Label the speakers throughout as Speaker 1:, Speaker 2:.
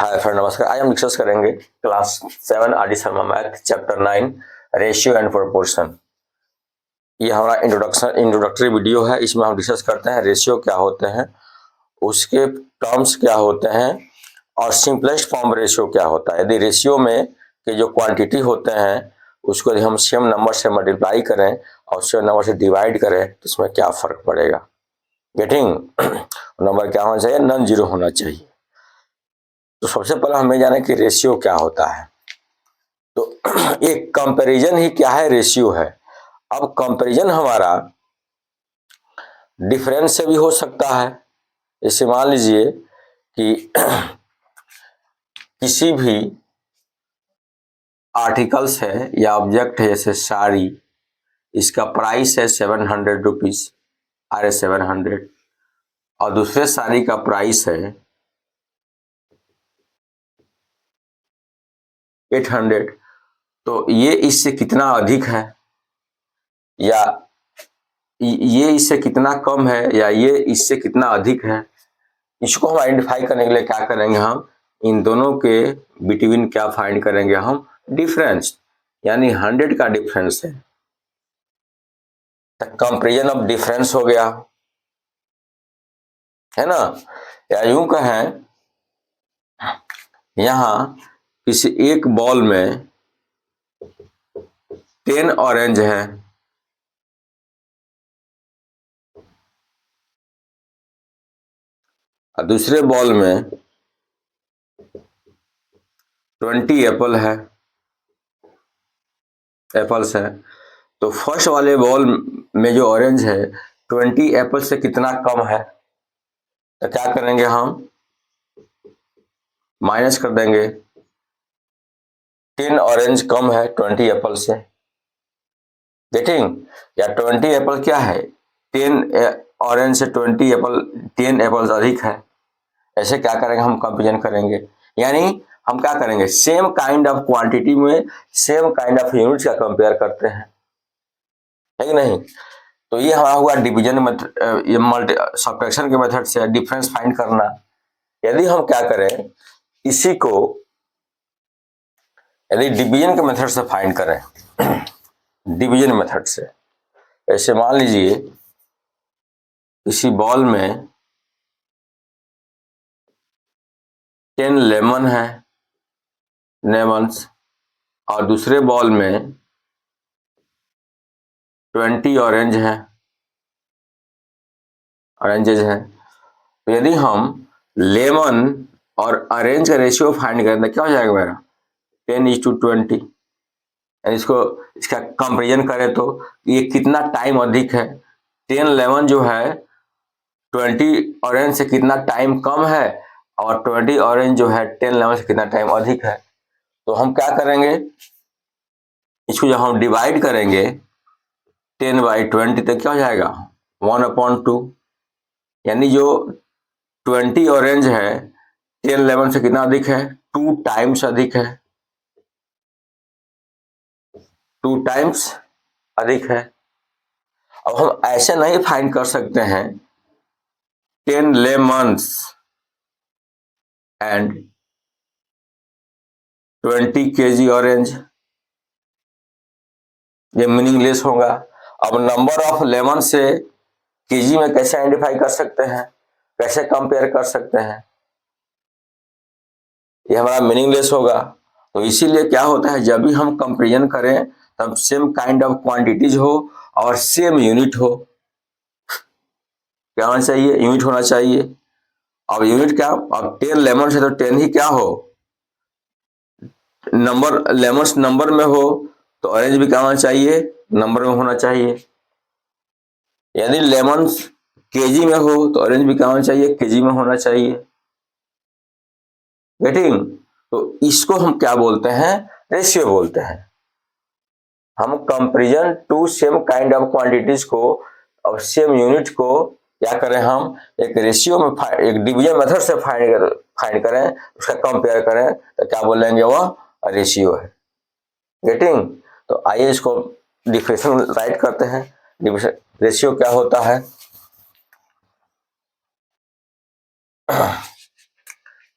Speaker 1: Hi friend, नमस्कार। आज हम डिस्कस करेंगे class 7 R D Sharma math chapter 9 ratio and proportion. ये हमारा इंट्रोडक्टरी वीडियो है। इसमें हम डिस्कस करते हैं रेशियो क्या होते हैं, उसके टर्म्स क्या होते हैं और सिंपलेस्ट फॉर्म रेशियो क्या होता है। यदि रेशियो में के जो क्वांटिटी होते हैं उसको यदि हम सेम नंबर से मल्टीप्लाई करें और सेम नंबर से डिवाइड करें तो इसमें क्या फर्क पड़ेगा। गेटिंग नंबर क्या होना चाहिए, नॉन जीरो होना चाहिए। तो सबसे पहले हमें जाने कि रेशियो क्या होता है। तो एक कंपैरिजन ही क्या है, रेशियो है। अब कंपैरिजन हमारा डिफरेंस से भी हो सकता है। जैसे मान लीजिए कि किसी भी आर्टिकल्स है या ऑब्जेक्ट है, जैसे साड़ी, इसका प्राइस है 700 रुपीज, अरे 700, और दूसरे साड़ी का प्राइस है 800। तो ये इससे कितना अधिक है या ये इससे कितना कम है या ये इससे कितना अधिक है, इसको हम आइडेंटिफाई करने के लिए क्या करेंगे, हम इन दोनों के बिटवीन क्या फाइंड करेंगे, हम डिफरेंस, यानी 100 का डिफरेंस है। कंपेरिजन ऑफ डिफरेंस हो गया, है ना। या यूं कहें, यहां किसी एक बॉल में 10 ऑरेंज है और दूसरे बॉल में 20 एप्पल्स है। तो फर्स्ट वाले बॉल में जो ऑरेंज है 20 एप्पल से कितना कम है, तो क्या करेंगे, हम माइनस कर देंगे। 10 ऑरेंज कम है 20 एप्पल से। गेटिंग, या 20 एप्पल क्या है, 10 ऑरेंज से 20 एप्पल, 10 एप्पल्स अधिक है। ऐसे क्या करेंगे, हम कंपेरिजन करेंगे। यानी हम क्या करेंगे, सेम काइंड ऑफ क्वांटिटी में सेम काइंड ऑफ यूनिट्स का कंपेयर करते हैं, है कि नहीं। तो ये हमारा हुआ डिवीजन मेथड, ये मल्टी सब्ट्रैक्शन के मेथड से डिफरेंस फाइंड करना। यदि हम क्या करें, इसी को यदि डिवीजन के मेथड से फाइंड करें, डिवीजन मेथड से, ऐसे मान लीजिए किसी बॉल में 10 लेमन है, लेमन्स, और दूसरे बॉल में 20 ऑरेंज है, ऑरेंजेज हैं। तो यदि हम लेमन और ऑरेंज का रेशियो फाइंड करें तो क्या हो जाएगा मेरा, 10:20। इसको इसका कंपेरिजन करें तो ये कितना टाइम अधिक है, 10 लेमन जो है 20 ऑरेंज से कितना टाइम कम है, और 20 ऑरेंज जो है 10 लेमन से कितना टाइम अधिक है। तो हम क्या करेंगे, इसको जब हम डिवाइड करेंगे 10/20 तो क्या हो जाएगा, 1/2। यानी जो 20 ऑरेंज है 10 लेमन से कितना अधिक है, 2 टाइम्स अधिक है, 2 टाइम्स अधिक है। अब हम ऐसे नहीं फाइंड कर सकते हैं 10 लेमन्स एंड 20 kg ऑरेंज, ये मीनिंगलेस होगा। अब नंबर ऑफ लेमन से केजी में कैसे आइडेंटिफाई कर सकते हैं, कैसे कंपेयर कर सकते हैं, ये हमारा मीनिंगलेस होगा। तो इसीलिए क्या होता है, जब भी हम कंपेरिजन करें तब सेम काइंड ऑफ क्वांटिटीज हो और सेम यूनिट हो। क्या होना चाहिए, यूनिट होना चाहिए। अब यूनिट क्या, अब 10 लेमन है तो 10 ही क्या हो, नंबर, लेमन्स नंबर में हो तो ऑरेंज भी क्या होना चाहिए, नंबर में होना चाहिए। यदि लेमन्स केजी में हो तो ऑरेंज भी क्या होना चाहिए, केजी में होना चाहिए। गेटिंग, तो इसको हम क्या बोलते हैं, रेशियो बोलते हैं। हम comparison to same kind of quantities को और सेम यूनिट को क्या करें, हम एक रेशियो में एक डिवीजन मेथड से फाइंड करें, उसका कंपेयर करें तो क्या बोलेंगे, वह रेशियो है। गेटिंग, तो आइए इसको डिफिनेशन राइट करते हैं। रेशियो क्या होता है,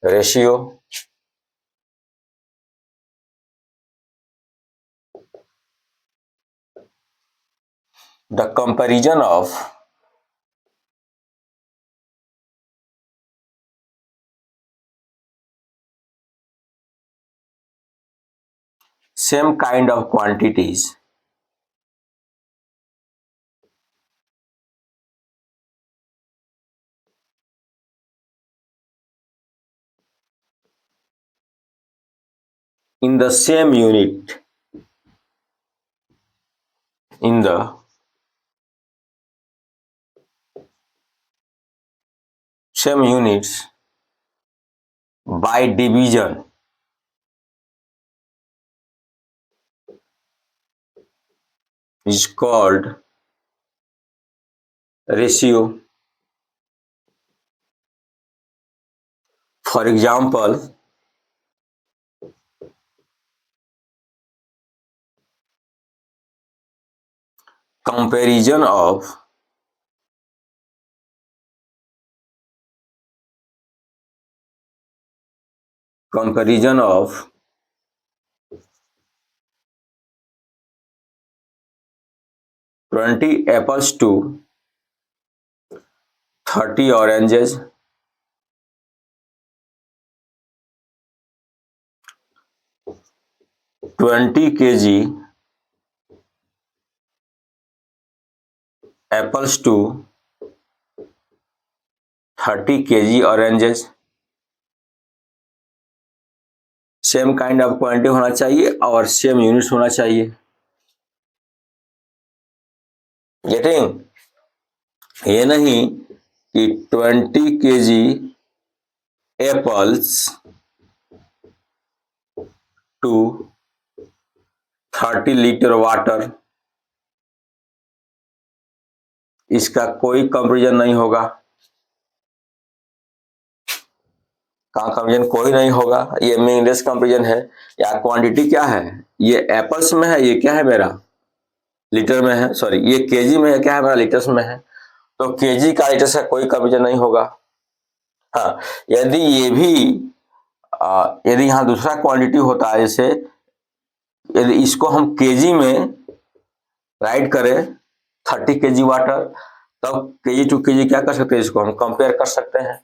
Speaker 1: ratio the comparison of same kind of quantities in the same unit in the same units by division is called ratio. For example, comparison of comparison of 20 apples to 30 oranges, 20 kg apples to 30 kg oranges, same kind of quantity होना चाहिए और same units होना चाहिए. Getting? ये नहीं कि 20 kg apples to 30 litre water, इसका कोई कंपेरिजन नहीं होगा. कहाँ कंपेरिजन? कोई नहीं होगा. ये मीनिंगलेस कंपेरिजन है. या क्वांटिटी क्या है? ये एप्पल्स में है, ये क्या है मेरा? लीटर में है. सॉरी, ये केजी में है, क्या है मेरा? लीटर्स में है. तो केजी का लीटर से कोई कंपेरिजन नहीं होगा. हाँ, यदि ये भी यदि यहाँ दूसरा क्वांटिटी होता है, जैसे यदि इसको हम केजी में राइट करें 30 kg वाटर, तब केजी टू केजी क्या कर सकते हैं? इसको हम कंपेयर कर सकते हैं.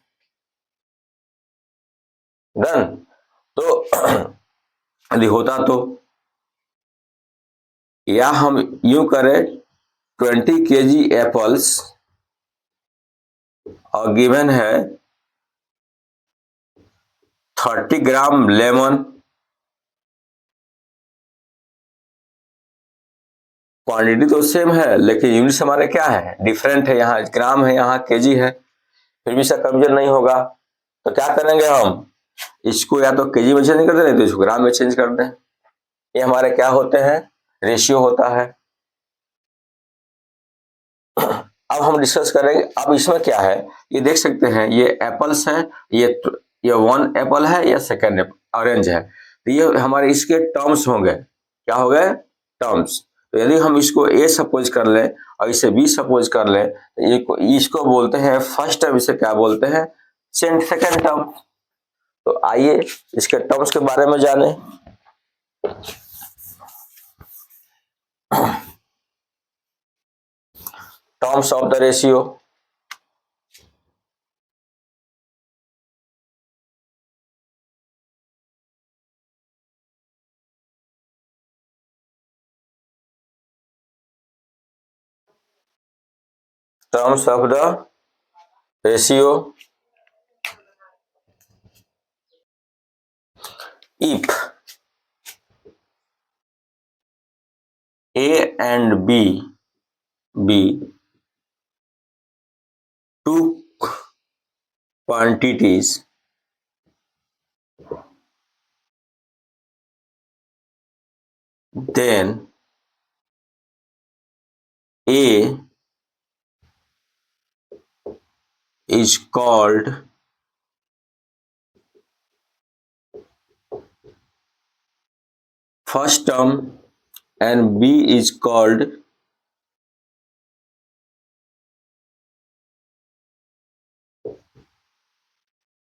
Speaker 1: डन. तो यदि होता तो, या हम यूं करें 20 kg एप्पल्स और गिवन है 30 ग्राम लेमन. क्वांटिटी तो सेम है, लेकिन यूनिट्स हमारे क्या है? डिफरेंट है. यहाँ ग्राम है, यहाँ केजी है. फिर भी इसका कंपेरिजन नहीं होगा. तो क्या करेंगे हम? इसको या तो केजी में चेंज कर दें, नहीं तो इसको ग्राम में चेंज कर दें. ये हमारे क्या होते हैं? रेशियो होता है. अब हम डिस्कस करेंगे. अब इसमें क्या है, ये देख सकते हैं, ये एप्पल्स हैं. ये वन एप्पल है, या सेकेंड ऑरेंज है. तो ये हमारे इसके टर्म्स होंगे. क्या हो गए? टर्म्स. तो यदि हम इसको ए सपोज कर लें और इसे बी सपोज कर लें, तो इसको बोलते हैं फर्स्ट टर्म. इसे क्या बोलते हैं? Second term. तो आइए इसके टर्म्स के बारे में जानें. Terms of the ratio. Terms of the ratio. If A and B be two quantities, then A is called first term and B is called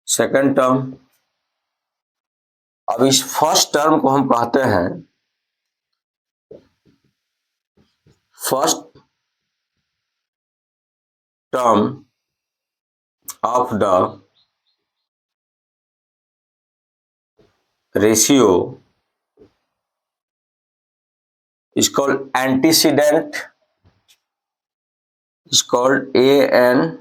Speaker 1: second term. अब इस फर्स्ट टर्म को हम कहते हैं first term of the ratio is called antecedent, is called ANTECEDENT,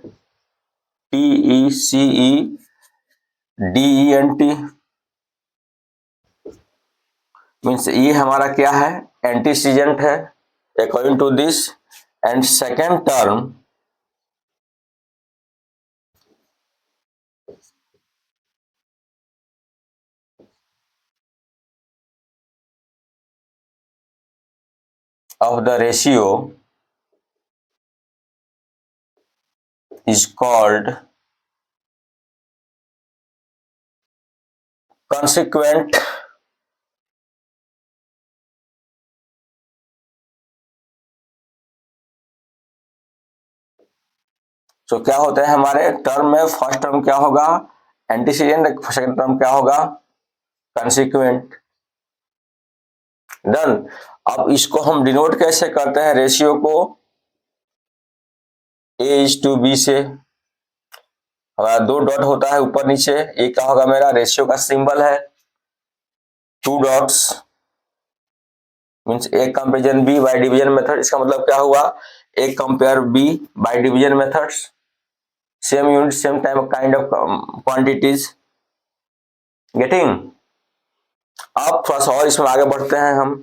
Speaker 1: means ये हमारा क्या है, एंटीसीडेंट है according to this. And second term of the ratio is called consequent तो क्या होता है हमारे टर्म में, फर्स्ट टर्म क्या होगा एंटीसीडेंट, सेकंड टर्म क्या होगा कंसिक्वेंट। डन। अब इसको हम डिनोट कैसे करते हैं रेशियो को, A:B से, हमारा 2 डॉट होता है ऊपर नीचे, ये क्या होगा मेरा रेशियो का सिंबल है, 2 dots means A comparison B by division method. इसका मतलब क्या हुआ, A compare B by division methods, same unit same time kind of quantities, getting. अब थोड़ा सा और इसमें आगे बढ़ते हैं हम।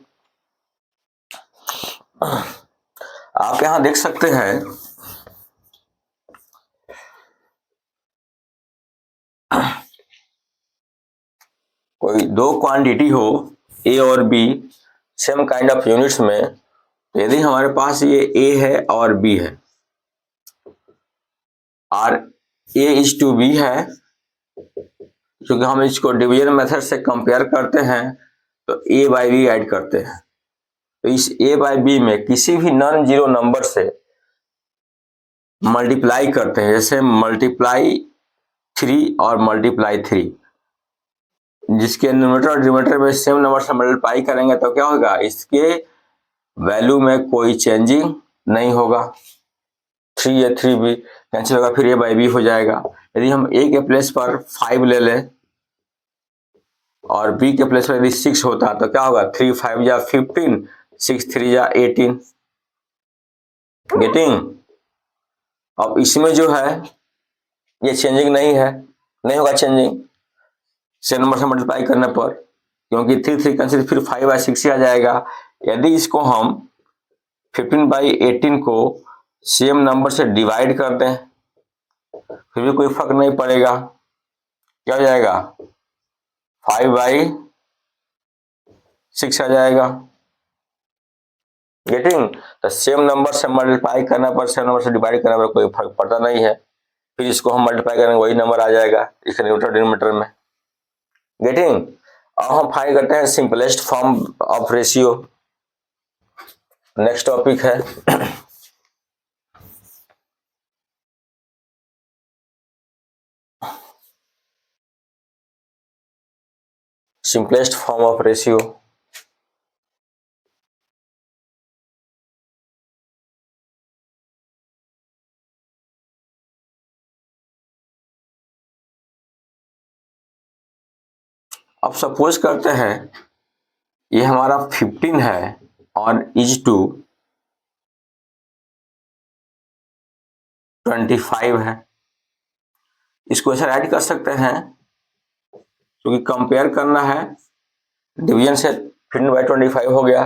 Speaker 1: आप यहां देख सकते हैं कोई 2 क्वांटिटी हो ए और B same kind of units में, यदि हमारे पास ये ए है और बी है और A:B है, क्योंकि हम इसको डिवीजन मेथड से कंपेयर करते हैं तो A/B ऐड करते हैं, तो इस A/B में किसी भी नॉन जीरो नंबर से मल्टीप्लाई करते हैं, जैसे मल्टीप्लाई 3 और मल्टीप्लाई 3, जिसके न्यूमरेटर और डिनोमिनेटर में सेम नंबर से मल्टीप्लाई करेंगे तो क्या होगा, इसके वैल्यू में कोई चेंजिंग नहीं होगा, 3A 3B कैंसिल होगा, फिर A/B हो जाएगा। यदि हम A के प्लेस पर 5 ले लें और B के प्लेस पर यदि 6 होता तो क्या होगा, 3 5 या 15, 6 3 या 18, गेटिंग। अब इसमें जो है ये चेंजिंग नहीं है, नहीं होगा चेंजिंग सेम नंबर से मल्टीप्लाई करने पर, क्योंकि 3 3 कैंसिल, फिर 5 बाई 6 आ जाएगा। यदि इसको हम 15/18 को सेम नंबर से डिवाइड कर दें फिर भी कोई फर्क नहीं पड़ेगा, क्या हो जाएगा 5/6 आ जाएगा, गेटिंग। तो सेम नंबर से मल्टीप्लाई करने पर, सेम नंबर से डिवाइड करने पर कोई फर्क पड़ता नहीं है, फिर इसको हम मल्टीप्लाई करेंगे वही नंबर आ जाएगा इसके न्यूमरेटर डिनोमिनेटर में, गेटिंग। अब हम फाइंड करते हैं simplest form of ratio. Next topic है सिंपलेस्ट फॉर्म ऑफ रेशियो। अब सपोज करते हैं ये हमारा 15 है और इज टू 25 है, इसको ऐसा ऐड कर सकते हैं क्योंकि कंपेयर करना है, डिवीजन से 15/25 हो गया।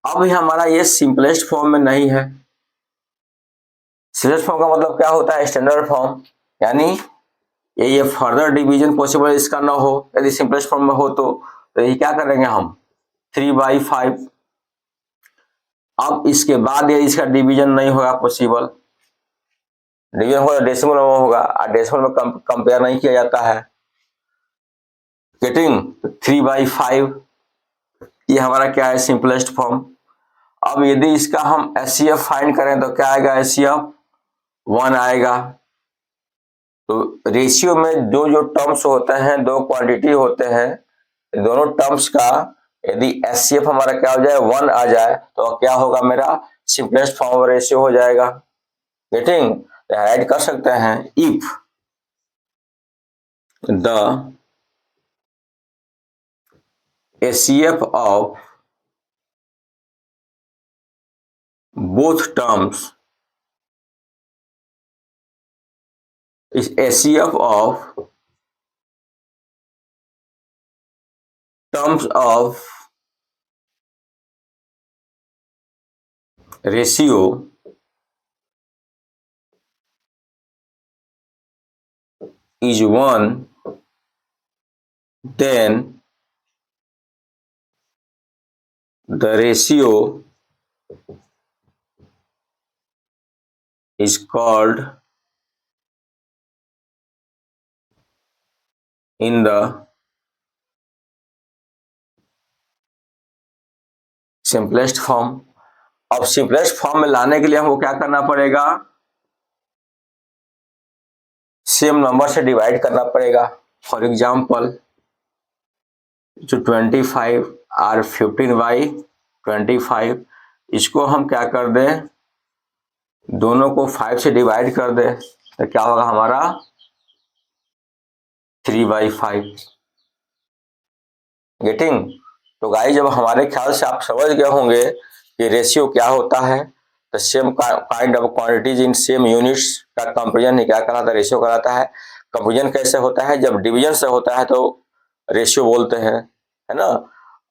Speaker 1: अब ये हमारा ये सिंपलेस्ट फॉर्म में नहीं है, सिंपलेस्ट फॉर्म का मतलब क्या होता है, स्टैंडर्ड फॉर्म, यानी ये फर्दर डिवीजन पॉसिबल इसका ना हो, यदि सिंपलेस्ट फॉर्म में हो तो ये क्या करेंगे हम 3/5। अब इसके बाद ये इसका डिवीजन नहीं होगा पॉसिबल, डिवीजन होगा डेसिमल में होगा और डेसिमल में कंपेयर नहीं किया जाता है, गेटिंग। 3/5 ये हमारा क्या है सिंपलेस्ट फॉर्म। अब यदि इसका हम HCF फाइंड करें तो क्या आएगा, HCF 1 आएगा। तो रेशियो में जो जो टर्म्स होते हैं, 2 क्वांटिटी होते हैं, दोनों टर्म्स का यदि HCF हमारा क्या हो जाए 1 आ जाए तो क्या होगा, मेरा सिंपलेस्ट फॉर्म रेशियो हो जाएगा, गेटिंग, राइट कर सकते हैं if the HCF of both terms is HCF of terms of ratio is 1, then the ratio is called in the simplest form। अब सिंपलेस्ट फॉर्म में लाने के लिए हमको क्या करना पड़ेगा, सेम नंबर से डिवाइड करना पड़ेगा। फॉर एग्जाम्पल जो 25 और 15/25, इसको हम क्या कर दें, दोनों को 5 से डिवाइड कर दें तो क्या होगा हमारा 3/5। गेटिंग। तो गाइस जब हमारे ख्याल से आप समझ गए होंगे कि रेशियो क्या होता है, तो same kind of quantities in same units का कंपेरिजन क्या कराता है, रेशियो कराता है। कंपेरिजन कैसे होता है, जब डिवीजन से होता है तो रेशियो बोलते हैं, है ना।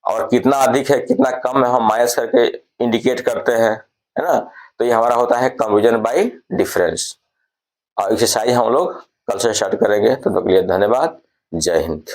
Speaker 1: और कितना अधिक है कितना कम है हम माइनस करके इंडिकेट करते हैं, है ना। तो ये हमारा होता है कंपेरिजन बाय डिफरेंस। और एक्सरसाइज हम लोग कल से स्टार्ट करेंगे। तो तब तक के लिए धन्यवाद। जय हिंद।